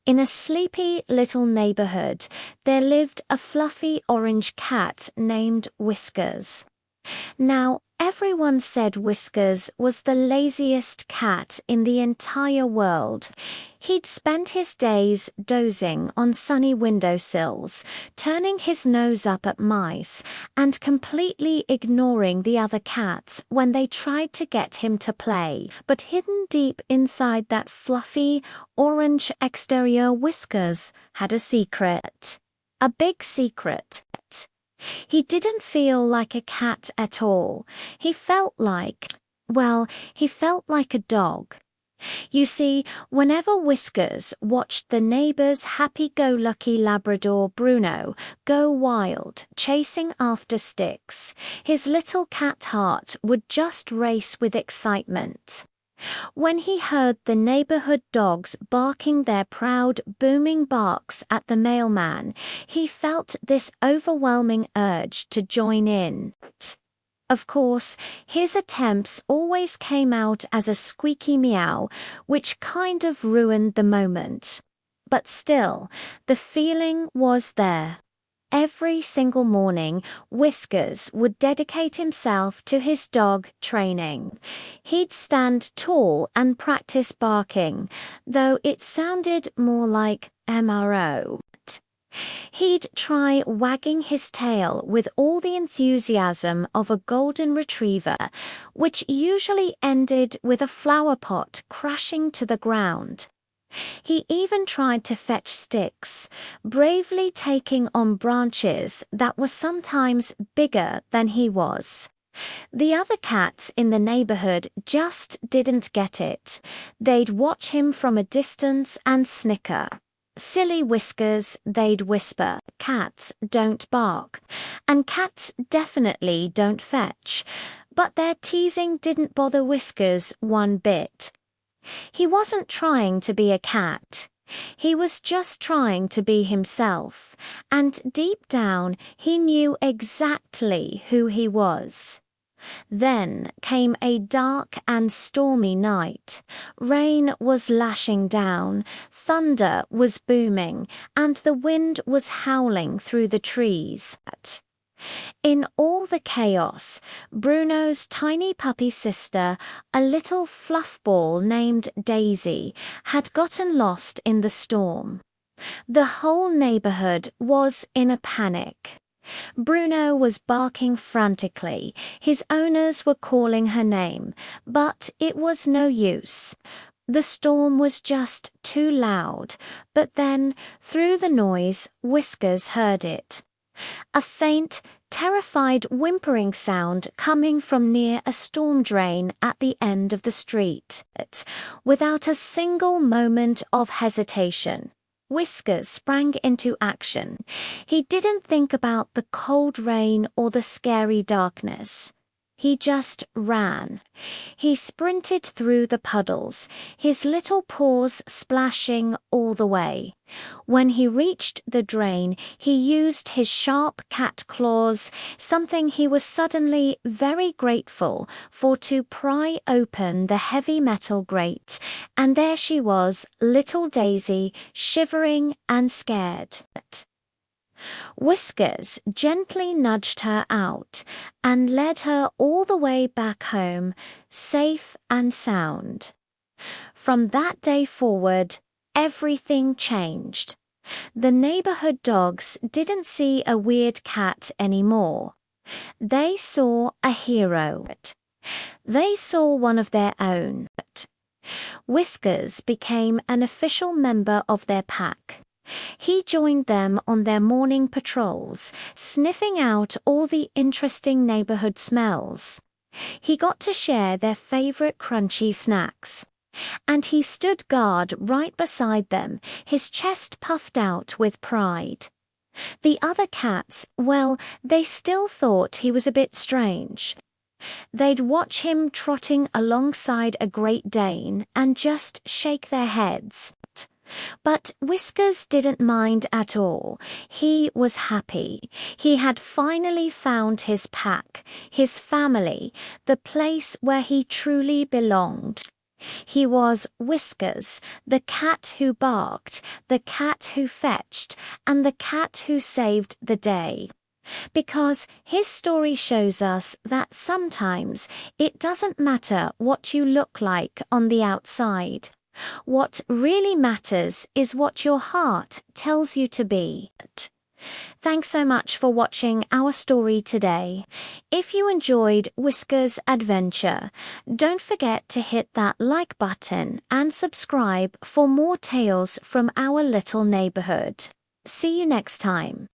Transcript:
in a sleepy little neighborhood, there lived a fluffy orange cat named Whiskers. Now, everyone said Whiskers was the laziest cat in the entire world. He'd spend his days dozing on sunny windowsills, turning his nose up at mice, and completely ignoring the other cats when they tried to get him to play. But hidden deep inside that fluffy, orange exterior, Whiskers had a secret. A big secret. He didn't feel like a cat at all. He felt like a dog. You see, whenever Whiskers watched the neighbor's happy-go-lucky Labrador Bruno go wild, chasing after sticks, his little cat heart would just race with excitement. When he heard the neighborhood dogs barking their proud, booming barks at the mailman, he felt this overwhelming urge to join in. Of course, his attempts always came out as a squeaky meow, which kind of ruined the moment. But still, the feeling was there. Every single morning, Whiskers would dedicate himself to his dog training. He'd stand tall and practice barking, though it sounded more like MRO. He'd try wagging his tail with all the enthusiasm of a golden retriever, which usually ended with a flower pot crashing to the ground. He even tried to fetch sticks, bravely taking on branches that were sometimes bigger than he was. The other cats in the neighborhood just didn't get it. They'd watch him from a distance and snicker. "Silly Whiskers," they'd whisper. "Cats don't bark. And cats definitely don't fetch." But their teasing didn't bother Whiskers one bit. He wasn't trying to be a cat. He was just trying to be himself, and deep down he knew exactly who he was. Then came a dark and stormy night. Rain was lashing down, thunder was booming, and the wind was howling through the trees. In all the chaos, Bruno's tiny puppy sister, a little fluff ball named Daisy, had gotten lost in the storm. The whole neighborhood was in a panic. Bruno was barking frantically. His owners were calling her name, but it was no use. The storm was just too loud, but then, through the noise, Whiskers heard it. A faint, terrified whimpering sound coming from near a storm drain at the end of the street. Without a single moment of hesitation, Whiskers sprang into action. He didn't think about the cold rain or the scary darkness. He just ran. He sprinted through the puddles, his little paws splashing all the way. When he reached the drain, he used his sharp cat claws, something he was suddenly very grateful for, to pry open the heavy metal grate, and there she was, little Daisy, shivering and scared. Whiskers gently nudged her out and led her all the way back home, safe and sound. From that day forward, everything changed. The neighborhood dogs didn't see a weird cat anymore. They saw a hero. They saw one of their own. Whiskers became an official member of their pack. He joined them on their morning patrols, sniffing out all the interesting neighborhood smells. He got to share their favorite crunchy snacks. And he stood guard right beside them, his chest puffed out with pride. The other cats, well, they still thought he was a bit strange. They'd watch him trotting alongside a Great Dane and just shake their heads. But Whiskers didn't mind at all. He was happy. He had finally found his pack, his family, the place where he truly belonged. He was Whiskers, the cat who barked, the cat who fetched, and the cat who saved the day. Because his story shows us that sometimes it doesn't matter what you look like on the outside. What really matters is what your heart tells you to be. Thanks so much for watching our story today. If you enjoyed Whiskers' adventure, don't forget to hit that like button and subscribe for more tales from our little neighborhood. See you next time.